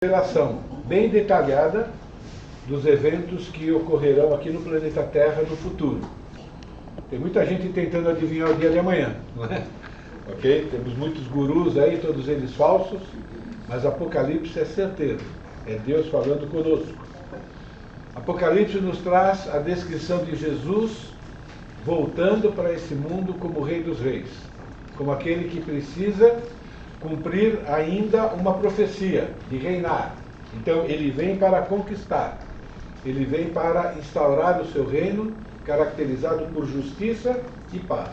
Relação bem detalhada dos eventos que ocorrerão aqui no planeta Terra no futuro. Tem muita gente tentando adivinhar o dia de amanhã, não é? Ok? Temos muitos gurus aí, todos eles falsos, mas Apocalipse é certeiro, é Deus falando conosco. Apocalipse nos traz a descrição de Jesus voltando para esse mundo como Rei dos Reis, como aquele que precisa cumprir ainda uma profecia de reinar. Então ele vem para conquistar, ele vem para instaurar o seu reino, caracterizado por justiça e paz.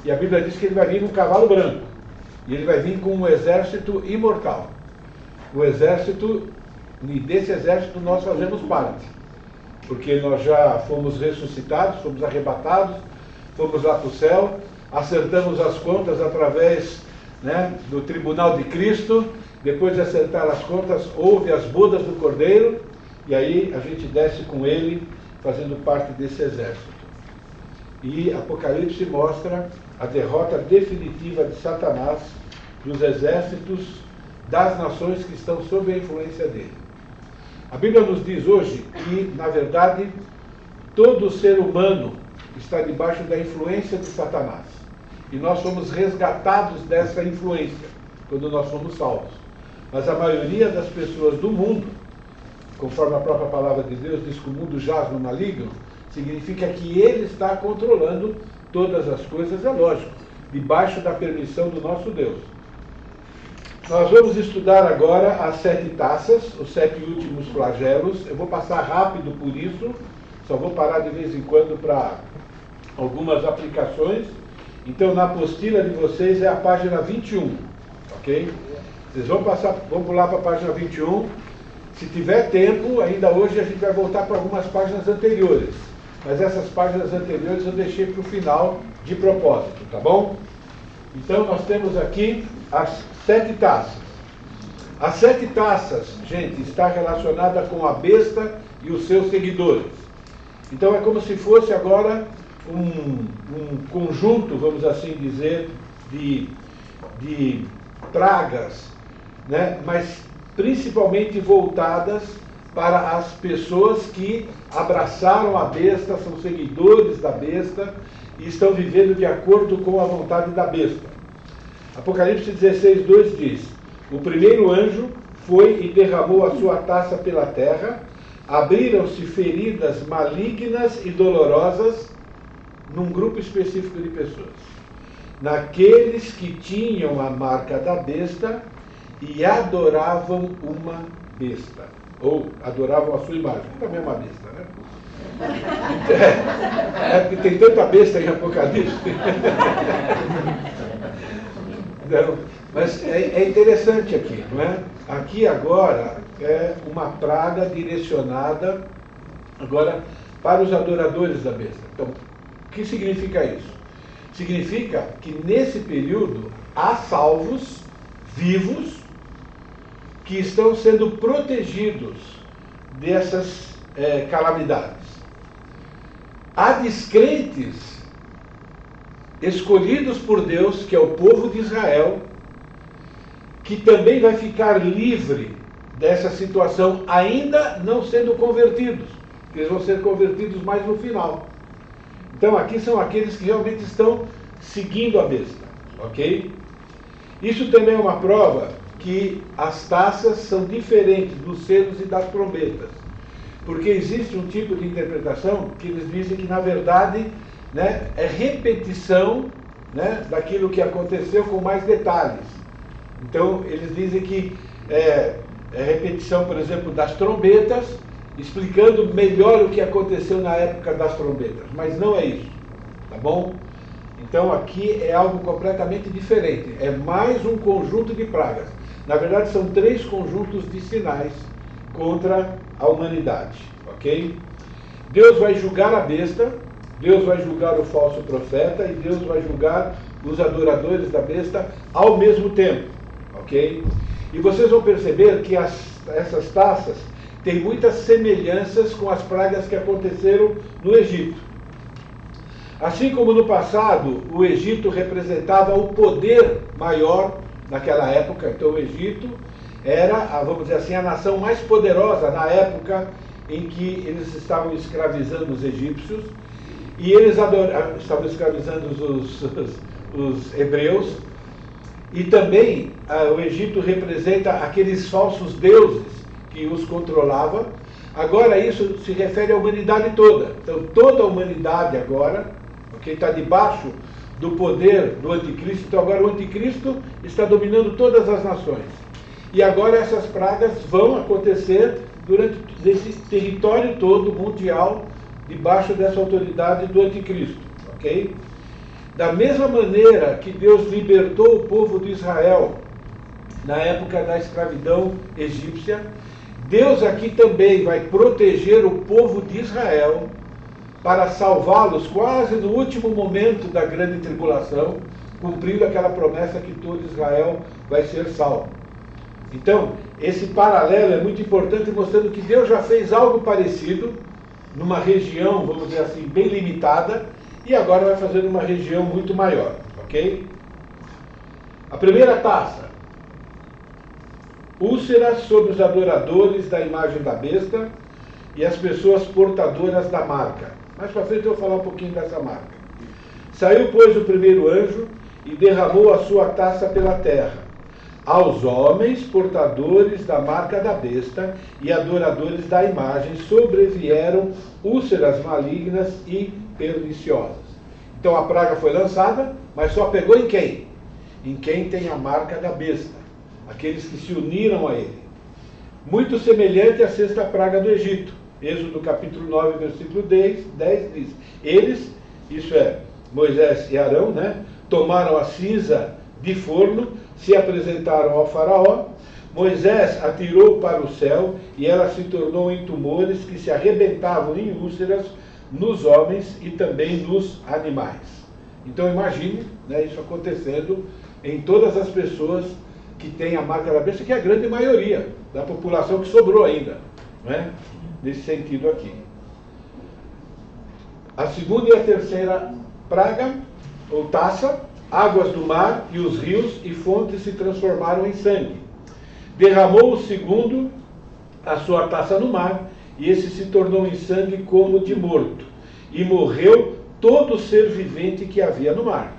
E a Bíblia diz que ele vai vir num cavalo branco, e ele vai vir com um exército imortal. O exército, e desse exército nós fazemos parte, porque nós já fomos ressuscitados, fomos arrebatados, fomos lá para o céu, acertamos as contas através do tribunal de Cristo. Depois de acertar as contas, houve as bodas do Cordeiro, e aí a gente desce com ele, fazendo parte desse exército. E Apocalipse mostra a derrota definitiva de Satanás, dos exércitos das nações que estão sob a influência dele. A Bíblia nos diz hoje que, na verdade, todo ser humano está debaixo da influência de Satanás. E nós fomos resgatados dessa influência, quando nós fomos salvos. Mas a maioria das pessoas do mundo, conforme a própria palavra de Deus diz que o mundo jaz no maligno, significa que ele está controlando todas as coisas, é lógico, debaixo da permissão do nosso Deus. Nós vamos estudar agora as 7 taças, os 7 últimos flagelos. Eu vou passar rápido por isso, só vou parar de vez em quando para algumas aplicações. Então, na apostila de vocês é a página 21, ok? Vocês vão pular para a página 21. Se tiver tempo, ainda hoje a gente vai voltar para algumas páginas anteriores. Mas essas páginas anteriores eu deixei para o final de propósito, tá bom? Então, nós temos aqui as 7 taças. As 7 taças, gente, está relacionada com a besta e os seus seguidores. Então, é como se fosse agora um conjunto, vamos assim dizer, de pragas, mas principalmente voltadas para as pessoas que abraçaram a besta, são seguidores da besta e estão vivendo de acordo com a vontade da besta. Apocalipse 16:2 diz: o primeiro anjo foi e derramou a sua taça pela terra, abriram-se feridas malignas e dolorosas num grupo específico de pessoas, naqueles que tinham a marca da besta e adoravam uma besta, ou adoravam a sua imagem, também é uma besta, né? Porque tem tanta besta em Apocalipse. Não, mas é interessante aqui, não é? Aqui agora é uma praga direcionada agora para os adoradores da besta. Então, o que significa isso? Significa que nesse período há salvos vivos que estão sendo protegidos dessas calamidades. Há descrentes escolhidos por Deus, que é o povo de Israel, que também vai ficar livre dessa situação, ainda não sendo convertidos, porque eles vão ser convertidos mais no final. Então aqui são aqueles que realmente estão seguindo a besta, ok? Isso também é uma prova que as taças são diferentes dos selos e das trombetas, porque existe um tipo de interpretação que eles dizem que na verdade é repetição daquilo que aconteceu com mais detalhes. Então eles dizem que é repetição, por exemplo, das trombetas, explicando melhor o que aconteceu na época das trombetas, mas não é isso, tá bom? Então aqui é algo completamente diferente, é mais um conjunto de pragas. Na verdade são 3 conjuntos de sinais contra a humanidade, ok? Deus vai julgar a besta, Deus vai julgar o falso profeta e Deus vai julgar os adoradores da besta ao mesmo tempo, ok? E vocês vão perceber que essas taças têm muitas semelhanças com as pragas que aconteceram no Egito. Assim como no passado o Egito representava o poder maior naquela época, então o Egito era, vamos dizer assim, a nação mais poderosa na época em que eles estavam escravizando os egípcios, e eles estavam escravizando os hebreus, e também o Egito representa aqueles falsos deuses que os controlavam. Agora isso se refere à humanidade toda. Então toda a humanidade agora, está debaixo do poder do anticristo. Então agora o anticristo está dominando todas as nações. E agora essas pragas vão acontecer durante esse território todo mundial, debaixo dessa autoridade do anticristo, ok? Da mesma maneira que Deus libertou o povo de Israel na época da escravidão egípcia, Deus aqui também vai proteger o povo de Israel para salvá-los quase no último momento da grande tribulação, cumprindo aquela promessa que todo Israel vai ser salvo. Então, esse paralelo é muito importante, mostrando que Deus já fez algo parecido numa região, vamos dizer assim, bem limitada, e agora vai fazer numa região muito maior, ok? A primeira taça: úlceras sobre os adoradores da imagem da besta e as pessoas portadoras da marca. Mais para frente eu vou falar um pouquinho dessa marca. Saiu, pois, o primeiro anjo e derramou a sua taça pela terra. Aos homens portadores da marca da besta e adoradores da imagem sobrevieram úlceras malignas e perniciosas. Então a praga foi lançada, mas só pegou em quem? Em quem tem a marca da besta, aqueles que se uniram a ele. Muito semelhante à sexta praga do Egito. Êxodo capítulo 9, versículo 10 diz: eles, isso é, Moisés e Arão, tomaram a cinza de forno, se apresentaram ao faraó. Moisés atirou para o céu e ela se tornou em tumores que se arrebentavam em úlceras nos homens e também nos animais. Então imagine isso acontecendo em todas as pessoas que têm a marca da besta, que é a grande maioria da população que sobrou ainda, nesse sentido aqui. A segunda e a terceira praga, ou taça: águas do mar e os rios e fontes se transformaram em sangue. Derramou o segundo a sua taça no mar, e esse se tornou em sangue como de morto, e morreu todo ser vivente que havia no mar.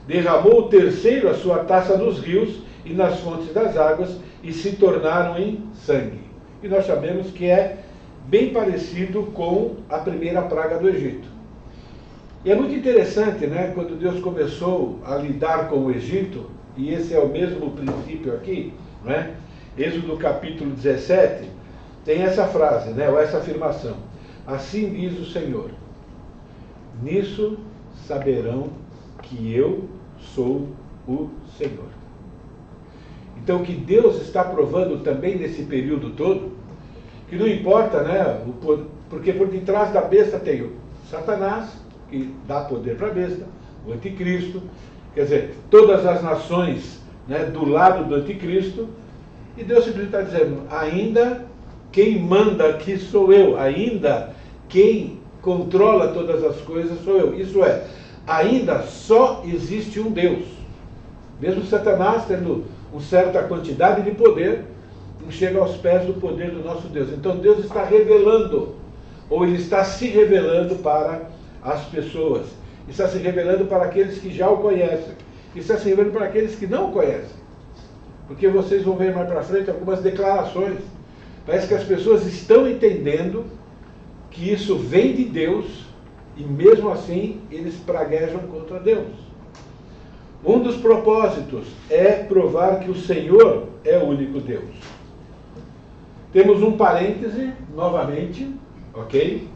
Derramou o terceiro a sua taça nos rios e nas fontes das águas, e se tornaram em sangue. E nós sabemos que é bem parecido com a primeira praga do Egito. E é muito interessante, quando Deus começou a lidar com o Egito, e esse é o mesmo princípio aqui, Êxodo capítulo 17, tem essa frase, ou essa afirmação: assim diz o Senhor, nisso saberão que eu sou o Senhor. Então o que Deus está provando também nesse período todo, que não importa, porque por detrás da besta tem o Satanás, que dá poder para a besta, o anticristo, quer dizer, todas as nações do lado do anticristo, e Deus simplesmente está dizendo: ainda quem manda aqui sou eu, ainda quem controla todas as coisas sou eu. Isso é, ainda só existe um Deus. Mesmo Satanás tendo uma certa quantidade de poder, não chega aos pés do poder do nosso Deus. Então Deus está revelando, ou Ele está se revelando para as pessoas, está se revelando para aqueles que já o conhecem, está se revelando para aqueles que não o conhecem. Porque vocês vão ver mais para frente algumas declarações. Parece que as pessoas estão entendendo que isso vem de Deus, e mesmo assim eles praguejam contra Deus. Um dos propósitos é provar que o Senhor é o único Deus. Temos um parêntese, novamente, ok?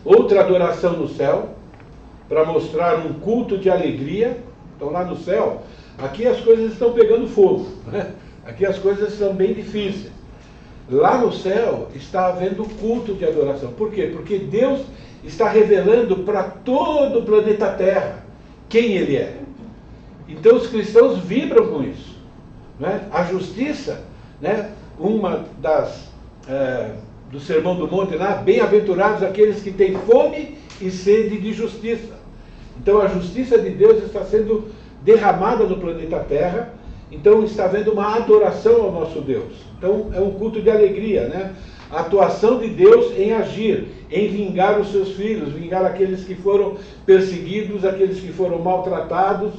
Outra adoração no céu, para mostrar um culto de alegria. Então lá no céu, aqui as coisas estão pegando fogo, aqui as coisas são bem difíceis. Lá no céu está havendo culto de adoração. Por quê? Porque Deus está revelando para todo o planeta Terra quem Ele é. Então os cristãos vibram com isso. A justiça, uma das do Sermão do Monte lá: bem-aventurados aqueles que têm fome e sede de justiça. Então a justiça de Deus está sendo derramada no planeta Terra, Então está havendo uma adoração ao nosso Deus. Então é um culto de alegria, né? A atuação de Deus em agir, em vingar os seus filhos, vingar aqueles que foram perseguidos, aqueles que foram maltratados,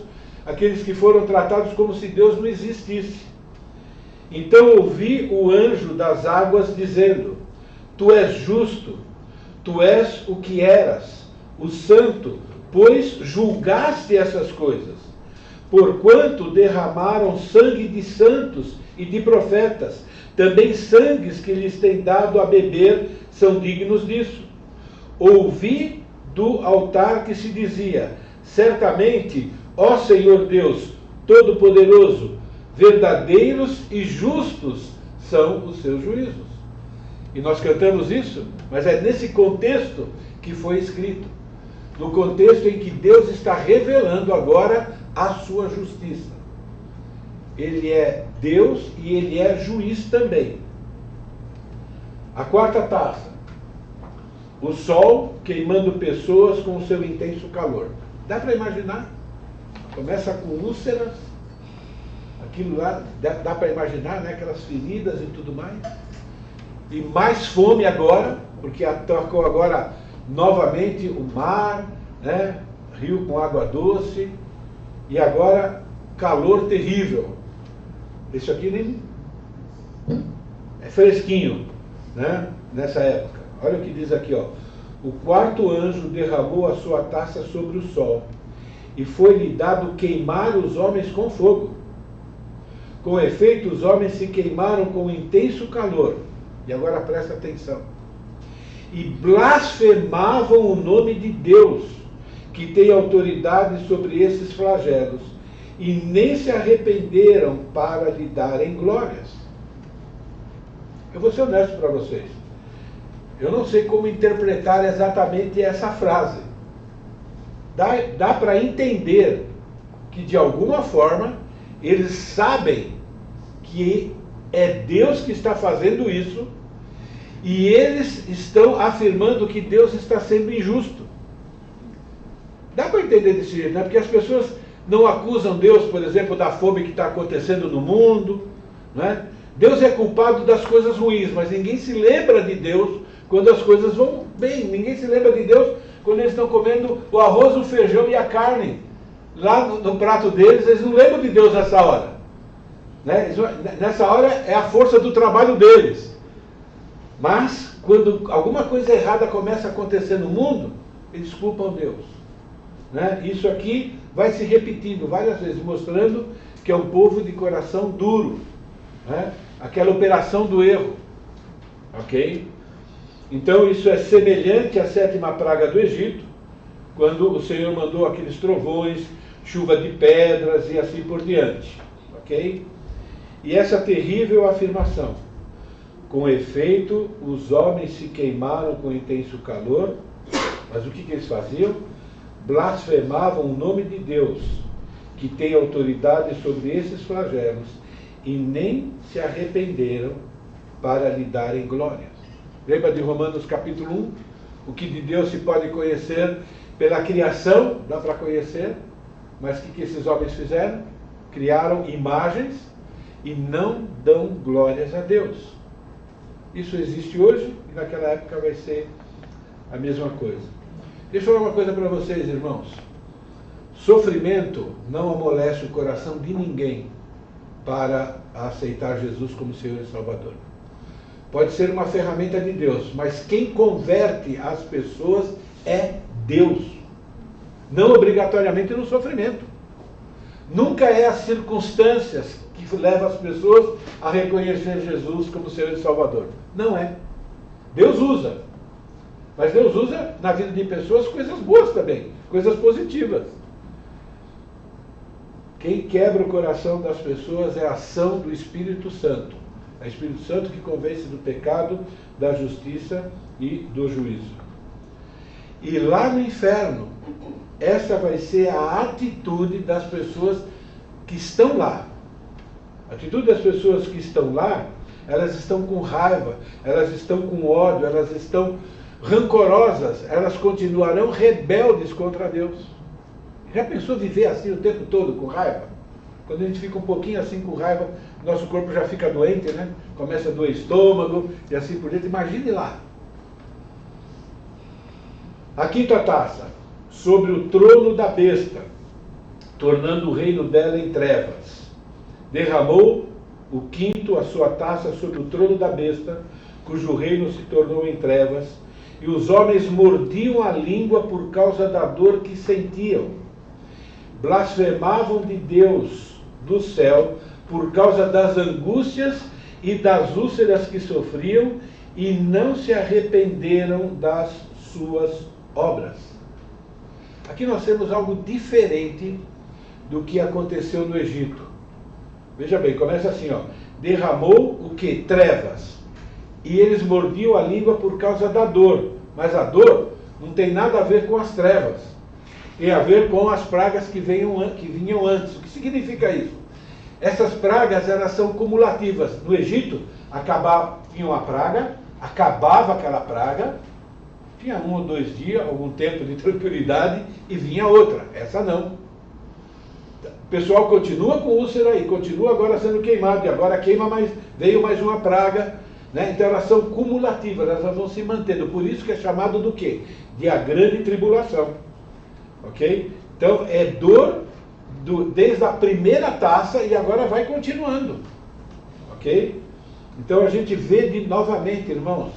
aqueles que foram tratados como se Deus não existisse. Então ouvi o anjo das águas dizendo: Tu és justo, tu és o que eras, o santo, pois julgaste essas coisas. Porquanto derramaram sangue de santos e de profetas, também sangues que lhes têm dado a beber são dignos disso. Ouvi do altar que se dizia: Certamente, ó Senhor Deus Todo-Poderoso, verdadeiros e justos são os seus juízos. E nós cantamos isso, mas é nesse contexto que foi escrito. No contexto em que Deus está revelando agora a sua justiça. Ele é Deus e ele é juiz também. A quarta taça. O sol queimando pessoas com o seu intenso calor. Dá para imaginar? Começa com úlceras, aquilo lá, dá para imaginar, né? Aquelas feridas e tudo mais. E mais fome agora, porque atacou agora novamente o mar, né? Rio com água doce, e agora calor terrível. Isso aqui nem é fresquinho, né? Nessa época. Olha o que diz aqui, ó. O quarto anjo derramou a sua taça sobre o sol, e foi-lhe dado queimar os homens com fogo. Com efeito, os homens se queimaram com intenso calor. E agora presta atenção. E blasfemavam o nome de Deus, que tem autoridade sobre esses flagelos, e nem se arrependeram para lhe darem glórias. Eu vou ser honesto para vocês. Eu não sei como interpretar exatamente essa frase. Dá para entender que, de alguma forma, eles sabem que é Deus que está fazendo isso, e eles estão afirmando que Deus está sendo injusto. Dá para entender desse jeito, né? Porque as pessoas não acusam Deus, por exemplo, da fome que está acontecendo no mundo, né? Deus é culpado das coisas ruins, mas ninguém se lembra de Deus quando as coisas vão bem. Ninguém se lembra de Deus quando eles estão comendo o arroz, o feijão e a carne. Lá no prato deles, eles não lembram de Deus nessa hora. Né? Nessa hora é a força do trabalho deles. Mas, quando alguma coisa errada começa a acontecer no mundo, eles culpam Deus. Né? Isso aqui vai se repetindo várias vezes, mostrando que é um povo de coração duro. Né? Aquela operação do erro. Ok? Então isso é semelhante à 7ª praga do Egito, quando o Senhor mandou aqueles trovões, chuva de pedras e assim por diante. Ok? E essa terrível afirmação: com efeito, os homens se queimaram com intenso calor, mas o que eles faziam? Blasfemavam o nome de Deus, que tem autoridade sobre esses flagelos, e nem se arrependeram para lhe darem glória. Lembra de Romanos capítulo 1? O que de Deus se pode conhecer pela criação, dá para conhecer, mas o que esses homens fizeram? Criaram imagens e não dão glórias a Deus. Isso existe hoje e naquela época vai ser a mesma coisa. Deixa eu falar uma coisa para vocês, irmãos. Sofrimento não amolece o coração de ninguém para aceitar Jesus como Senhor e Salvador. Pode ser uma ferramenta de Deus, mas quem converte as pessoas é Deus. Não obrigatoriamente no sofrimento. Nunca é as circunstâncias que levam as pessoas a reconhecer Jesus como Senhor e Salvador. Não é. Deus usa. Mas Deus usa na vida de pessoas coisas boas também, coisas positivas. Quem quebra o coração das pessoas é a ação do Espírito Santo. É o Espírito Santo que convence do pecado, da justiça e do juízo. E lá no inferno, essa vai ser a atitude das pessoas que estão lá. A atitude das pessoas que estão lá, elas estão com raiva, elas estão com ódio, elas estão rancorosas, elas continuarão rebeldes contra Deus. Já pensou viver assim o tempo todo com raiva? Quando a gente fica um pouquinho assim com raiva, nosso corpo já fica doente, né? Começa a doer estômago e assim por dentro. Imagine lá. A quinta taça, sobre o trono da besta, tornando o reino dela em trevas. Derramou o quinto a sua taça sobre o trono da besta, cujo reino se tornou em trevas, e os homens mordiam a língua por causa da dor que sentiam. Blasfemavam de Deus do céu por causa das angústias e das úlceras que sofriam, e não se arrependeram das suas obras. Aqui nós temos algo diferente do que aconteceu no Egito. Veja bem, começa assim, ó. Derramou o que? Trevas. E eles mordiam a língua por causa da dor. Mas a dor não tem nada a ver com as trevas. Tem a ver com as pragas que vinham antes. O que significa isso? Essas pragas, elas são cumulativas. No Egito, vinha uma praga, acabava aquela praga, tinha 1 ou 2 dias, algum tempo de tranquilidade, e vinha outra. Essa não. O pessoal continua com úlcera e continua agora sendo queimado, e agora queima mais, veio mais uma praga, né? Então elas são cumulativas, elas vão se mantendo. Por isso que é chamado do quê? De a grande tribulação. Ok? Então é dor desde a primeira taça e agora vai continuando. Ok? Então a gente vê novamente, irmãos,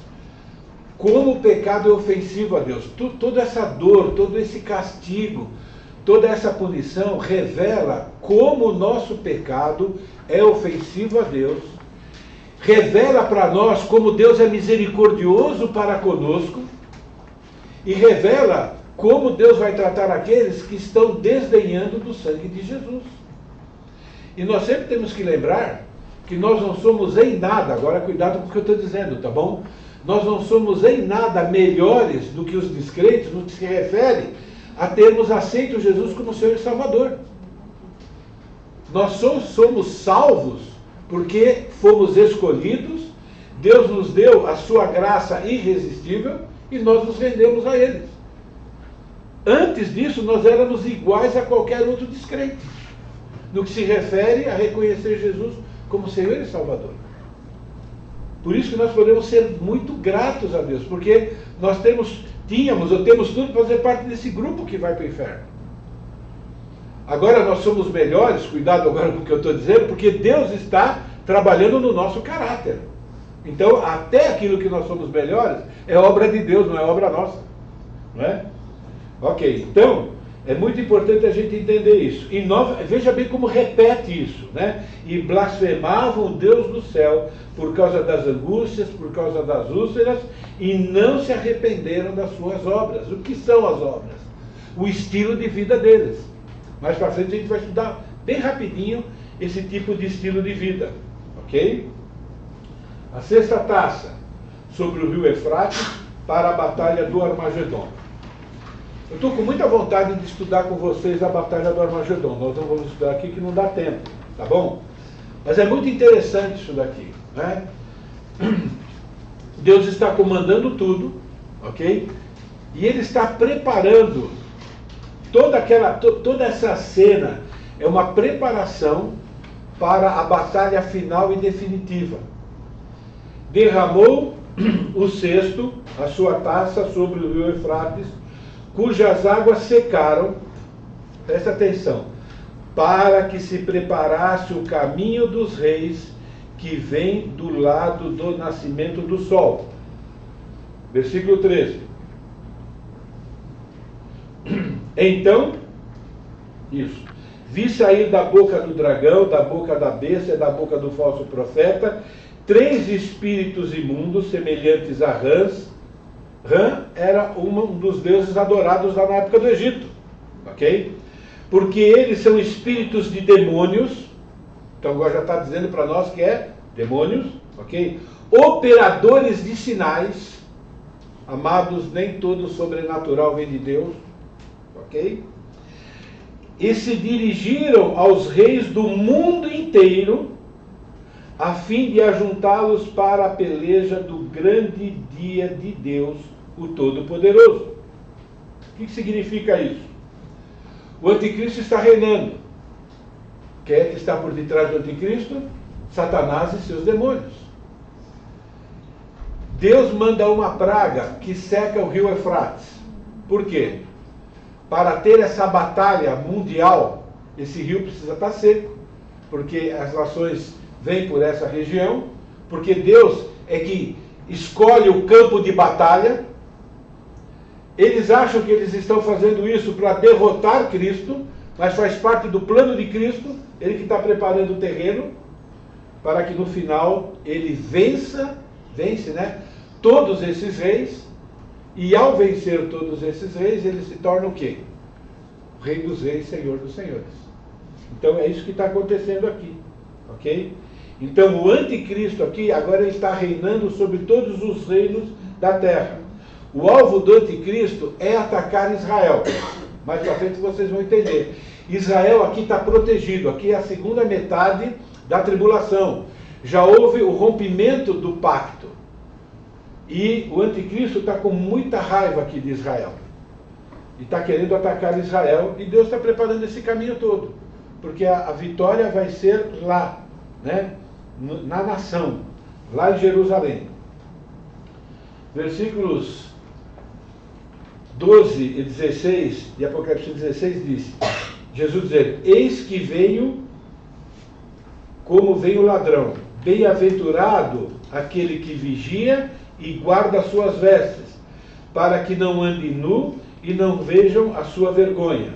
como o pecado é ofensivo a Deus. Toda essa dor, todo esse castigo, toda essa punição revela como o nosso pecado é ofensivo a Deus. Revela para nós como Deus é misericordioso para conosco. E revela como Deus vai tratar aqueles que estão desdenhando do sangue de Jesus. E nós sempre temos que lembrar que nós não somos em nada, agora cuidado com o que eu estou dizendo, tá bom? Nós não somos em nada melhores do que os descrentes no que se refere a termos aceito Jesus como Senhor e Salvador. Nós somos salvos porque fomos escolhidos, Deus nos deu a sua graça irresistível e nós nos rendemos a eles. Antes disso, nós éramos iguais a qualquer outro descrente, no que se refere a reconhecer Jesus como Senhor e Salvador. Por isso que nós podemos ser muito gratos a Deus, porque nós tínhamos ou temos tudo para fazer parte desse grupo que vai para o inferno. Agora nós somos melhores, cuidado agora com o que eu estou dizendo, porque Deus está trabalhando no nosso caráter. Então, até aquilo que nós somos melhores é obra de Deus, não é obra nossa. Não é? Ok, então, é muito importante a gente entender isso. E veja bem como repete isso, né? E blasfemavam o Deus do céu por causa das angústias, por causa das úlceras, e não se arrependeram das suas obras. O que são as obras? O estilo de vida deles. Mais para frente a gente vai estudar bem rapidinho esse tipo de estilo de vida. Ok? A sexta taça, sobre o rio Eufrates, para a batalha do Armagedon. Eu estou com muita vontade de estudar com vocês a batalha do Armagedon. Nós não vamos estudar aqui que não dá tempo, tá bom? Mas é muito interessante isso daqui, né? Deus está comandando tudo, ok? E Ele está preparando toda essa cena, é uma preparação para a batalha final e definitiva. Derramou o cesto, a sua taça, sobre o rio Eufrates, cujas águas secaram, presta atenção, para que se preparasse o caminho dos reis que vem do lado do nascimento do sol. Versículo 13. Então, vi sair da boca do dragão, da boca da besta e da boca do falso profeta, 3 espíritos imundos, semelhantes a rãs. Rã era um dos deuses adorados lá na época do Egito, ok? Porque eles são espíritos de demônios, então agora já está dizendo para nós que é demônios, ok? Operadores de sinais, amados, nem todo sobrenatural vem de Deus, ok? E se dirigiram aos reis do mundo inteiro, a fim de ajuntá-los para a peleja do grande dia de Deus, o Todo-Poderoso. O que significa isso? O anticristo está reinando. Quem é que está por detrás do anticristo? Satanás e seus demônios. Deus manda uma praga que seca o rio Eufrates. Por quê? Para ter essa batalha mundial, esse rio precisa estar seco, porque as nações vêm por essa região, porque Deus é que escolhe o campo de batalha. Eles acham que eles estão fazendo isso para derrotar Cristo, mas faz parte do plano de Cristo, ele que está preparando o terreno, para que no final ele vence, né, todos esses reis, e ao vencer todos esses reis, ele se torna o quê? Rei dos reis, Senhor dos senhores. Então é isso que está acontecendo aqui, ok? Então o anticristo aqui, agora ele está reinando sobre todos os reinos da terra. O alvo do anticristo é atacar Israel. Mais para frente vocês vão entender. Israel aqui está protegido, aqui é a segunda metade da tribulação. Já houve o rompimento do pacto. E o anticristo está com muita raiva aqui de Israel. E está querendo atacar Israel. E Deus está preparando esse caminho todo. Porque a vitória vai ser lá, né? Na nação, lá em Jerusalém. Versículos 12 e 16 de Apocalipse 16 diz, Jesus diz, eis que venho como vem o ladrão, bem-aventurado aquele que vigia e guarda as suas vestes, para que não ande nu e não vejam a sua vergonha.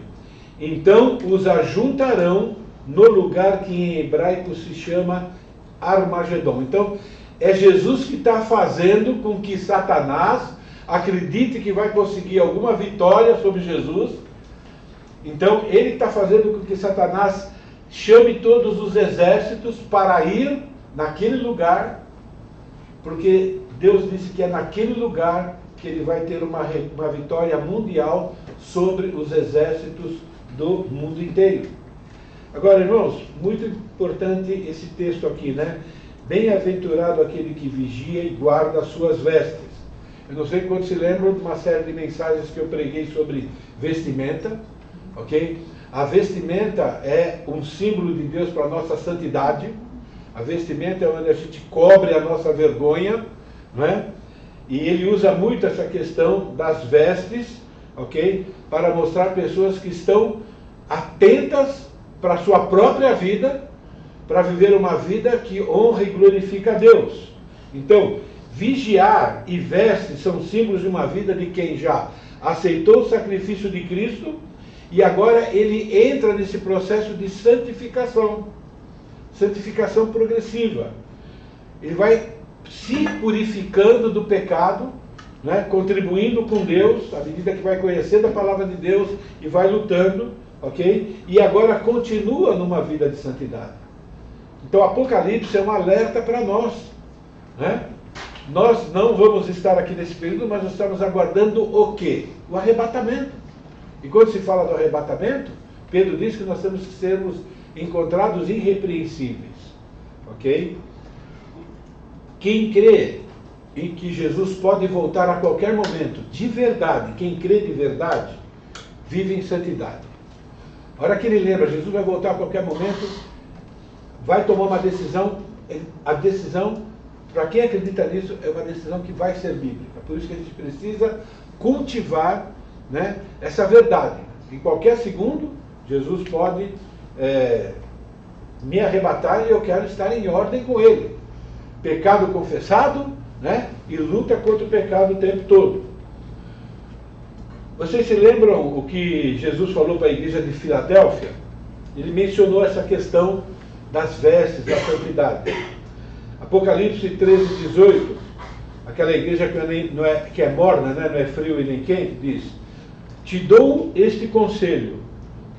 Então os ajuntarão no lugar que em hebraico se chama Armagedon. Então é Jesus que está fazendo com que Satanás acredite que vai conseguir alguma vitória sobre Jesus. Então ele está fazendo com que Satanás chame todos os exércitos para ir naquele lugar, porque Deus disse que é naquele lugar que ele vai ter uma vitória mundial sobre os exércitos do mundo inteiro. Agora, irmãos, muito importante esse texto aqui, né? Bem-aventurado aquele que vigia e guarda as suas vestes. Eu não sei quantos se lembram de uma série de mensagens que eu preguei sobre vestimenta, ok? A vestimenta é um símbolo de Deus para a nossa santidade. A vestimenta é onde a gente cobre a nossa vergonha, não é? E ele usa muito essa questão das vestes, ok? Para mostrar pessoas que estão atentas para a sua própria vida, para viver uma vida que honra e glorifica a Deus. Então, vigiar e veste são símbolos de uma vida de quem já aceitou o sacrifício de Cristo e agora ele entra nesse processo de santificação progressiva. Ele vai se purificando do pecado, né, contribuindo com Deus, à medida que vai conhecendo a palavra de Deus e vai lutando, ok? E agora continua numa vida de santidade. Então Apocalipse é um alerta para nós, né? Nós não vamos estar aqui nesse período, mas nós estamos aguardando o quê? O arrebatamento. E quando se fala do arrebatamento, Pedro diz que nós temos que sermos encontrados irrepreensíveis, ok? Quem crê em que Jesus pode voltar a qualquer momento, de verdade, quem crê de verdade, vive em santidade. A hora que ele lembra, Jesus vai voltar a qualquer momento, vai tomar uma decisão, a decisão, para quem acredita nisso, é uma decisão que vai ser bíblica. Por isso que a gente precisa cultivar, né, essa verdade. Em qualquer segundo, Jesus pode me arrebatar e eu quero estar em ordem com ele. Pecado confessado, né, e luta contra o pecado o tempo todo. Vocês se lembram o que Jesus falou para a igreja de Filadélfia? Ele mencionou essa questão das vestes, da santidade. Apocalipse 13, 18, aquela igreja que é morna, né, não é frio e nem quente, diz: te dou este conselho,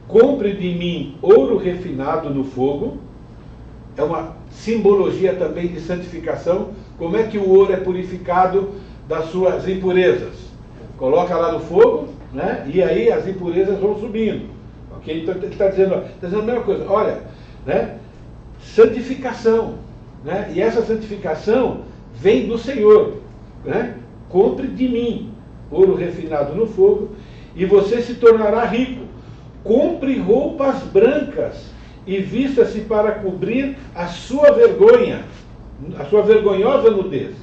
compre de mim ouro refinado no fogo. É uma simbologia também de santificação. Como é que o ouro é purificado das suas impurezas? Coloca lá no fogo, né? E aí as impurezas vão subindo. Okay? Então ele está dizendo a mesma coisa. Olha, né? Santificação. Né? E essa santificação vem do Senhor. Né? Compre de mim ouro refinado no fogo e você se tornará rico. Compre roupas brancas e vista-se para cobrir a sua vergonha, a sua vergonhosa nudez.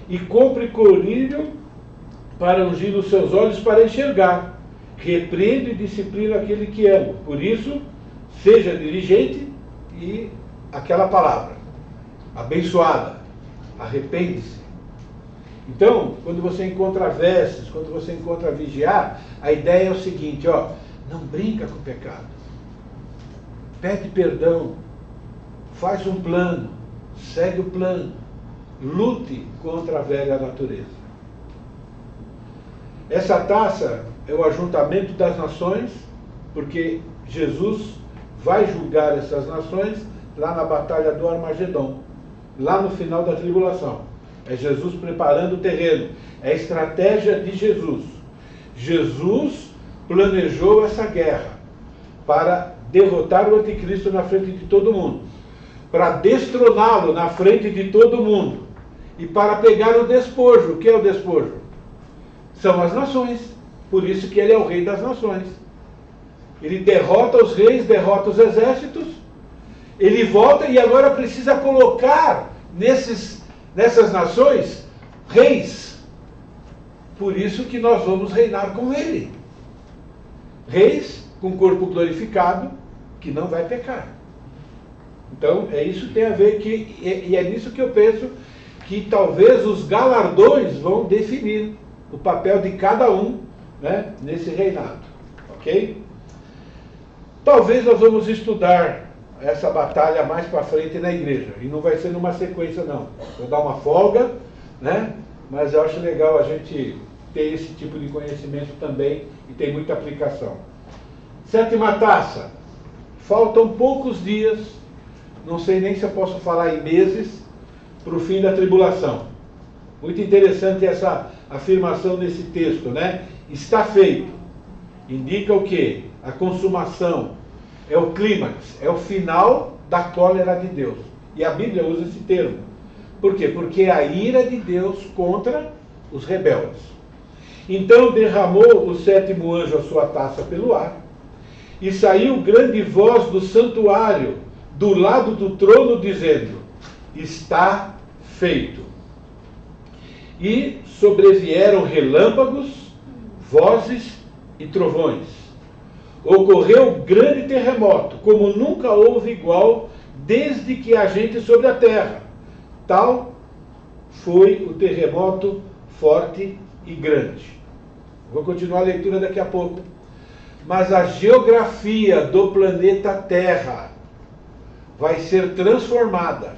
E compre colírio para ungir os seus olhos para enxergar. Repreendo e disciplino aquele que amo. Por isso, seja diligente e aquela palavra, abençoada, arrepende-se. Então, quando você encontra vestes, quando você encontra vigiar, a ideia é o seguinte, ó, não brinca com o pecado. Pede perdão, faz um plano, segue o plano, lute contra a velha natureza. Essa taça é o ajuntamento das nações, porque Jesus vai julgar essas nações lá na batalha do Armagedon, lá no final da tribulação. É Jesus preparando o terreno, é a estratégia de Jesus. Jesus planejou essa guerra para derrotar o anticristo na frente de todo mundo, para destroná-lo na frente de todo mundo e para pegar o despojo. O que é o despojo? São as nações, por isso que ele é o rei das nações. Ele derrota os reis, derrota os exércitos, ele volta e agora precisa colocar nessas nações reis. Por isso que nós vamos reinar com ele. Reis com corpo glorificado, que não vai pecar. Então, isso tem a ver e é nisso que eu penso que talvez os galardões vão definir o papel de cada um, né, nesse reinado. Ok? Talvez nós vamos estudar essa batalha mais para frente na igreja. E não vai ser numa sequência, não. Vou dar uma folga, né? Mas eu acho legal a gente ter esse tipo de conhecimento também e tem muita aplicação. Sétima taça. Faltam poucos dias, não sei nem se eu posso falar em meses, para o fim da tribulação. Muito interessante essa afirmação nesse texto, né? Está feito. Indica o quê? A consumação. É o clímax, é o final da cólera de Deus. E a Bíblia usa esse termo. Por quê? Porque é a ira de Deus contra os rebeldes. Então derramou o sétimo anjo a sua taça pelo ar, e saiu grande voz do santuário, do lado do trono, dizendo: está feito. E sobrevieram relâmpagos, vozes e trovões. Ocorreu grande terremoto, como nunca houve igual desde que há gente sobre a terra. Tal foi o terremoto forte e grande. Vou continuar a leitura daqui a pouco. Mas a geografia do planeta Terra vai ser transformada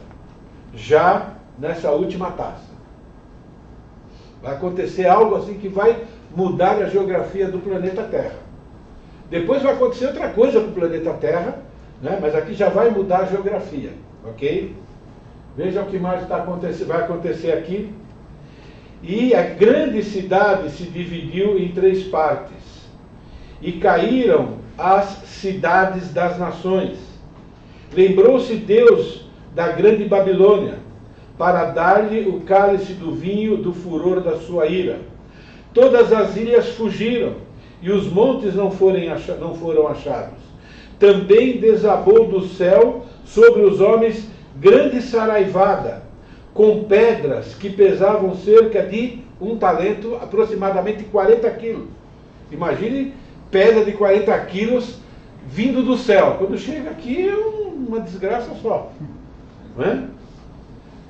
já nessa última taça. Vai acontecer algo assim que vai mudar a geografia do planeta Terra. Depois vai acontecer outra coisa com o planeta Terra, né? Mas aqui já vai mudar a geografia, ok? Veja o que mais vai acontecer aqui. E a grande cidade se dividiu em 3 partes, e caíram as cidades das nações. Lembrou-se Deus da grande Babilônia, para dar-lhe o cálice do vinho do furor da sua ira. Todas as ilhas fugiram, e os montes não foram achados. Também desabou do céu sobre os homens grande saraivada, com pedras que pesavam cerca de 1 talento, aproximadamente 40 quilos. Imagine pedra de 40 quilos vindo do céu. Quando chega aqui é uma desgraça só. Não é?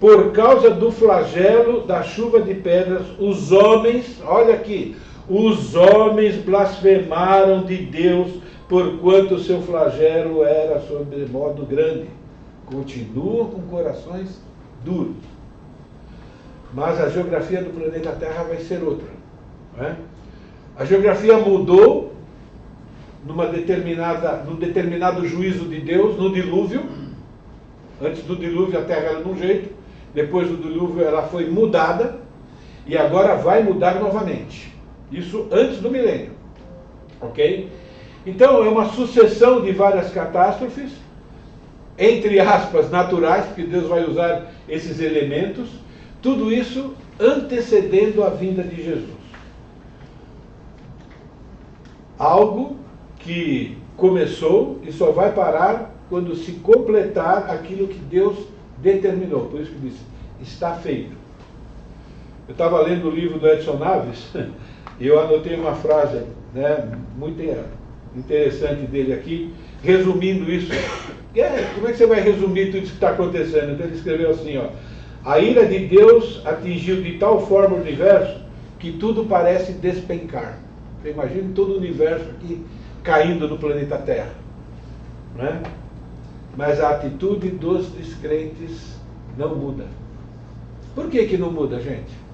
Por causa do flagelo da chuva de pedras, os homens, olha aqui, os homens blasfemaram de Deus, porquanto o seu flagelo era sobremodo grande. Continuam com corações duros. Mas a geografia do planeta Terra vai ser outra. Não é? A geografia mudou num determinado juízo de Deus, no dilúvio. Antes do dilúvio a Terra era de um jeito, depois do dilúvio ela foi mudada, e agora vai mudar novamente. Isso antes do milênio. Ok? Então é uma sucessão de várias catástrofes, entre aspas, naturais, porque Deus vai usar esses elementos, tudo isso antecedendo a vinda de Jesus. Algo que começou e só vai parar quando se completar aquilo que Deus determinou. Por isso que diz, está feito. Eu estava lendo o livro do Edson Naves e eu anotei uma frase, né, muito interessante dele aqui, resumindo isso. Como é que você vai resumir tudo isso que está acontecendo? Então ele escreveu assim, ó, a ira de Deus atingiu de tal forma o universo que tudo parece despencar. Você imagina todo o universo aqui caindo no planeta Terra. Né? Mas a atitude dos descrentes não muda. Por que não muda, gente?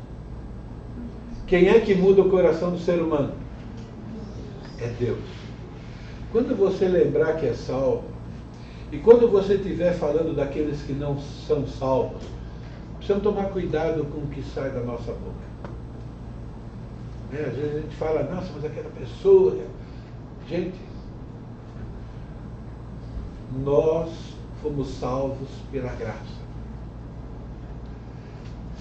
Quem é que muda o coração do ser humano? É Deus. Quando você lembrar que é salvo, e quando você estiver falando daqueles que não são salvos, precisamos tomar cuidado com o que sai da nossa boca. Às vezes a gente fala, nossa, mas aquela pessoa... Gente, nós fomos salvos pela graça.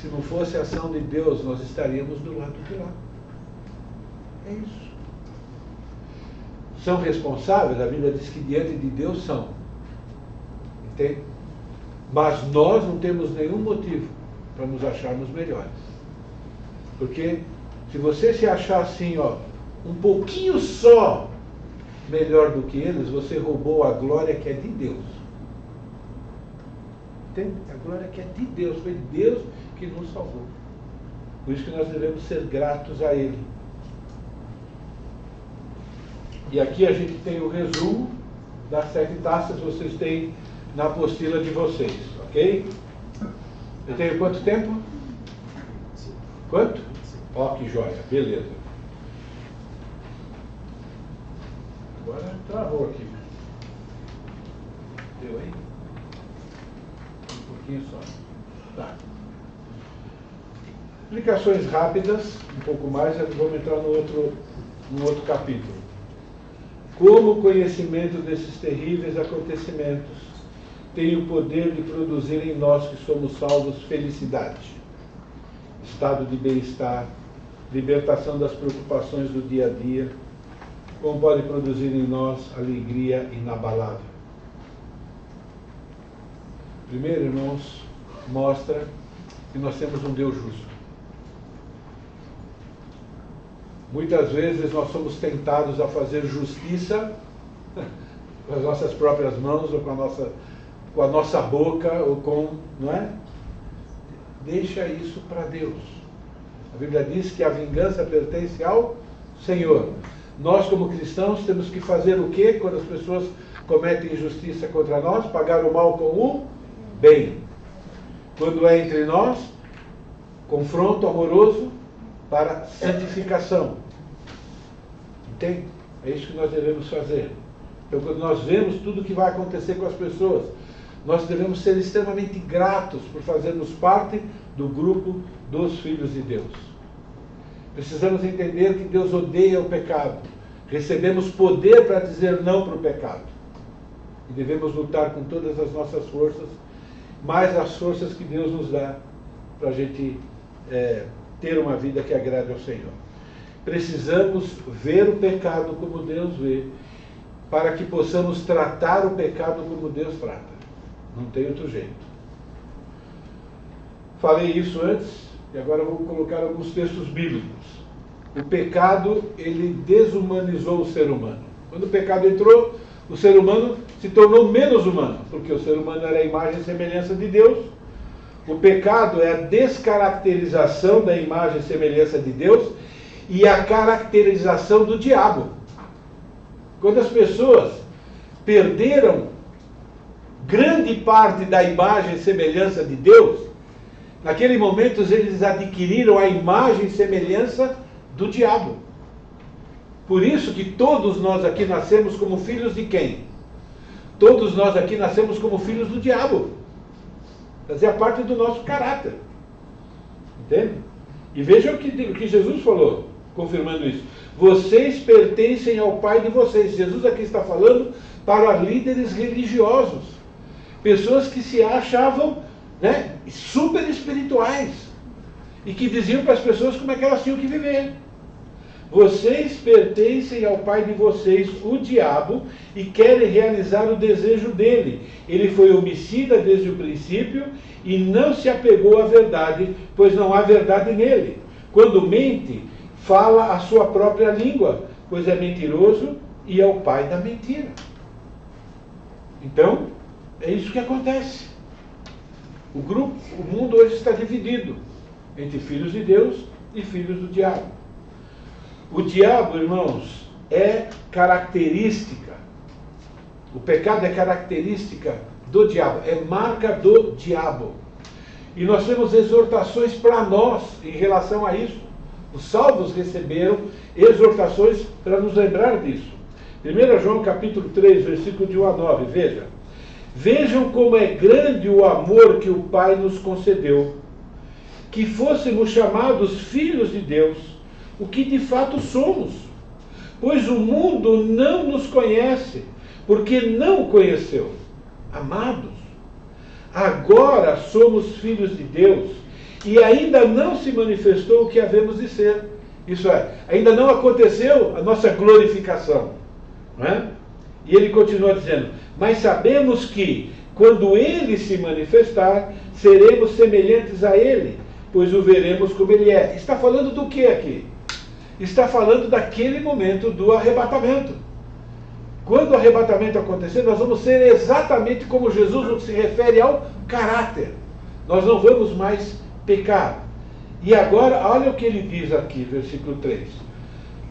Se não fosse a ação de Deus, nós estaríamos do lado de lá. É isso. São responsáveis, a Bíblia diz que diante de Deus são. Entende? Mas nós não temos nenhum motivo para nos acharmos melhores. Porque se você se achar assim, ó, um pouquinho só melhor do que eles, você roubou a glória que é de Deus. Entende? A glória que é de Deus, foi Deus que nos salvou. Por isso que nós devemos ser gratos a Ele. E aqui a gente tem o resumo das 7 taças, vocês têm na apostila de vocês, ok? Eu tenho quanto tempo? Quanto? Ó, que joia, beleza. Agora travou aqui. Deu aí? Um pouquinho só. Tá. Explicações rápidas, um pouco mais, vamos entrar no outro capítulo. Como o conhecimento desses terríveis acontecimentos tem o poder de produzir em nós que somos salvos felicidade, estado de bem-estar, libertação das preocupações do dia a dia, como pode produzir em nós alegria inabalável. Primeiro, irmãos, mostra que nós temos um Deus justo. Muitas vezes nós somos tentados a fazer justiça com as nossas próprias mãos, ou com a nossa boca, ou com... não é? Deixa isso para Deus. A Bíblia diz que a vingança pertence ao Senhor. Nós, como cristãos, temos que fazer o quê quando as pessoas cometem injustiça contra nós? Pagar o mal com o bem. Quando é entre nós, confronto amoroso para santificação. Entende? É isso que nós devemos fazer. Então, quando nós vemos tudo o que vai acontecer com as pessoas, nós devemos ser extremamente gratos por fazermos parte do grupo dos filhos de Deus. Precisamos entender que Deus odeia o pecado. Recebemos poder para dizer não para o pecado. E devemos lutar com todas as nossas forças, mais as forças que Deus nos dá para a gente ter uma vida que agrade ao Senhor. Precisamos ver o pecado como Deus vê, para que possamos tratar o pecado como Deus trata. Não tem outro jeito. Falei isso antes, e agora vou colocar alguns textos bíblicos. O pecado, ele desumanizou o ser humano. Quando o pecado entrou, o ser humano se tornou menos humano, porque o ser humano era a imagem e semelhança de Deus. O pecado é a descaracterização da imagem e semelhança de Deus e a caracterização do diabo. Quando as pessoas perderam grande parte da imagem e semelhança de Deus, naquele momento eles adquiriram a imagem e semelhança do diabo. Por isso que todos nós aqui nascemos como filhos de quem? Todos nós aqui nascemos como filhos do diabo. Fazia parte do nosso caráter. Entende? E vejam o que Jesus falou, confirmando isso. Vocês pertencem ao Pai de vocês. Jesus aqui está falando para líderes religiosos. Pessoas que se achavam, né, super espirituais. E que diziam para as pessoas como é que elas tinham que viver. Vocês pertencem ao pai de vocês, o diabo, e querem realizar o desejo dele. Ele foi homicida desde o princípio e não se apegou à verdade, pois não há verdade nele. Quando mente, fala a sua própria língua, pois é mentiroso e é o pai da mentira. Então, é isso que acontece. O mundo hoje está dividido entre filhos de Deus e filhos do diabo. O diabo, irmãos, é característica. O pecado é característica do diabo, é marca do diabo. E nós temos exortações para nós em relação a isso. Os salvos receberam exortações para nos lembrar disso. 1 João capítulo 3, versículo de 1 a 9, veja. Vejam como é grande o amor que o Pai nos concedeu, que fôssemos chamados filhos de Deus, o que de fato somos. Pois o mundo não nos conhece, porque não o conheceu. Amados, agora somos filhos de Deus, e ainda não se manifestou o que havemos de ser. Isso é, ainda não aconteceu a nossa glorificação. Não é? E ele continua dizendo, mas sabemos que, quando ele se manifestar, seremos semelhantes a ele, pois o veremos como ele é. Está falando do que aqui? Está falando daquele momento do arrebatamento. Quando o arrebatamento acontecer, nós vamos ser exatamente como Jesus, no que se refere ao caráter. Nós não vamos mais pecar. E agora, olha o que ele diz aqui, versículo 3.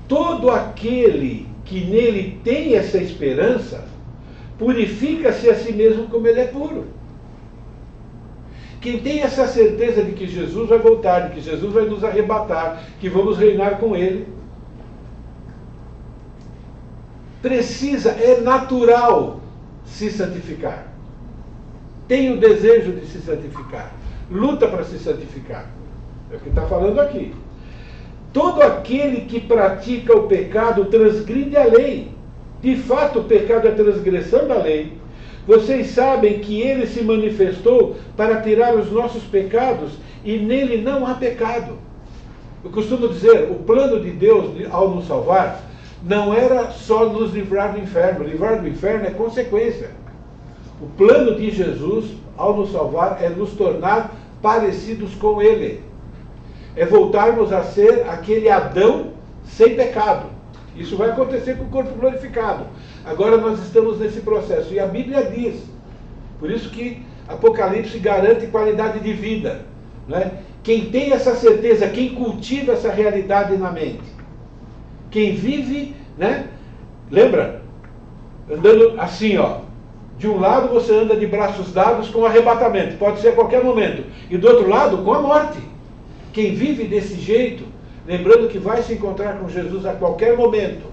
Todo aquele que nele tem essa esperança, purifica-se a si mesmo como ele é puro. Quem tem essa certeza de que Jesus vai voltar, de que Jesus vai nos arrebatar, que vamos reinar com ele, precisa, é natural se santificar. Tem o desejo de se santificar. Luta para se santificar. É o que está falando aqui. Todo aquele que pratica o pecado transgride a lei. De fato, o pecado é transgressão da lei. Vocês sabem que ele se manifestou para tirar os nossos pecados e nele não há pecado. Eu costumo dizer, o plano de Deus ao nos salvar não era só nos livrar do inferno. Livrar do inferno é consequência. O plano de Jesus ao nos salvar é nos tornar parecidos com ele. É voltarmos a ser aquele Adão sem pecado. Isso vai acontecer com o corpo glorificado. Agora nós estamos nesse processo. E a Bíblia diz, por isso que Apocalipse garante qualidade de vida. Né? Quem tem essa certeza, quem cultiva essa realidade na mente, quem vive, né? Lembra? Andando assim, ó. De um lado você anda de braços dados com o arrebatamento, pode ser a qualquer momento. E do outro lado, com a morte. Quem vive desse jeito, lembrando que vai se encontrar com Jesus a qualquer momento,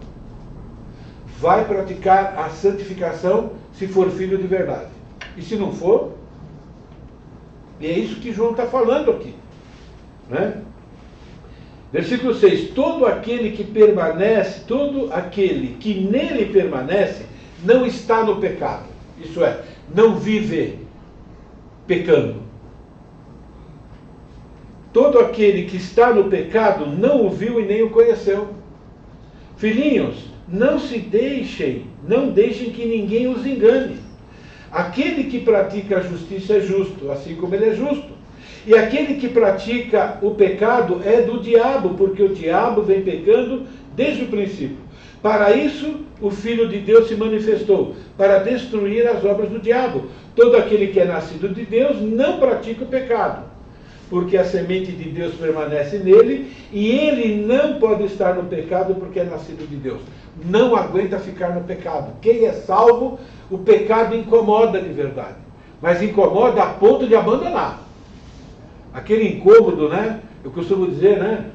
vai praticar a santificação se for filho de verdade. E se não for, e é isso que João está falando aqui. Né? Versículo 6. Todo aquele que permanece, todo aquele que nele permanece, não está no pecado. Isso é, não vive pecando. Todo aquele que está no pecado não o viu e nem o conheceu. Filhinhos, não deixem que ninguém os engane. Aquele que pratica a justiça é justo, assim como ele é justo. E aquele que pratica o pecado é do diabo, porque o diabo vem pecando desde o princípio. Para isso, o Filho de Deus se manifestou, para destruir as obras do diabo. Todo aquele que é nascido de Deus não pratica o pecado, porque a semente de Deus permanece nele, e ele não pode estar no pecado porque é nascido de Deus. Não aguenta ficar no pecado. Quem é salvo, o pecado incomoda de verdade. Mas incomoda a ponto de abandonar. Aquele incômodo, né? Eu costumo dizer, né?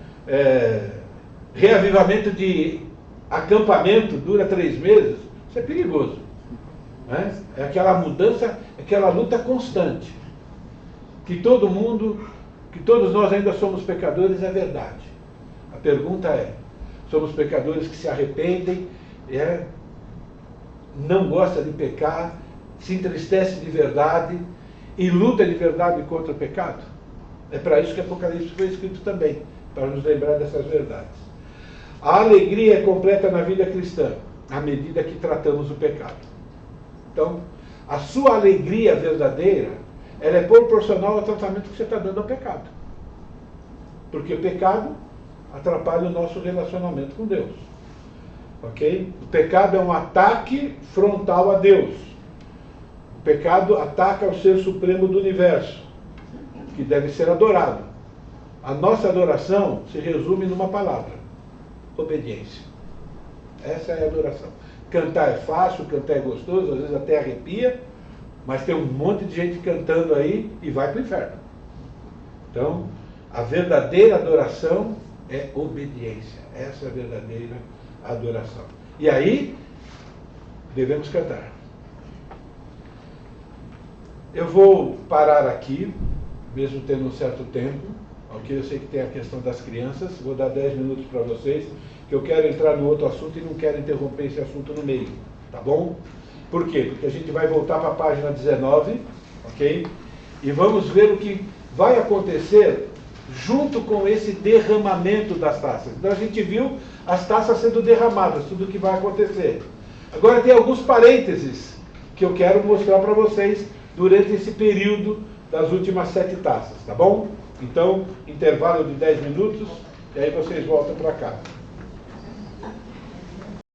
Reavivamento de acampamento dura 3 meses. Isso é perigoso. Né? É aquela mudança, aquela luta constante. Que todos nós ainda somos pecadores, é verdade. A pergunta é, somos pecadores que se arrependem, não gosta de pecar, se entristece de verdade e luta de verdade contra o pecado? É para isso que Apocalipse foi escrito também, para nos lembrar dessas verdades. A alegria é completa na vida cristã, à medida que tratamos o pecado. Então, a sua alegria verdadeira, ela é proporcional ao tratamento que você está dando ao pecado. Porque o pecado atrapalha o nosso relacionamento com Deus. Ok? O pecado é um ataque frontal a Deus. O pecado ataca o ser supremo do universo, que deve ser adorado. A nossa adoração se resume numa palavra: obediência. Essa é a adoração. Cantar é fácil, cantar é gostoso, às vezes até arrepia, mas tem um monte de gente cantando aí e vai para o inferno. Então, a verdadeira adoração é obediência. Essa é a verdadeira adoração. E aí, devemos cantar. Eu vou parar aqui, mesmo tendo um certo tempo, ok? Eu sei que tem a questão das crianças, vou dar 10 minutos para vocês, que eu quero entrar no outro assunto e não quero interromper esse assunto no meio, tá bom? Por quê? Porque a gente vai voltar para a página 19, ok? E vamos ver o que vai acontecer junto com esse derramamento das taças. Então a gente viu as taças sendo derramadas, tudo o que vai acontecer. Agora tem alguns parênteses que eu quero mostrar para vocês durante esse período das últimas 7 taças, tá bom? Então, intervalo de 10 minutos, e aí vocês voltam para cá.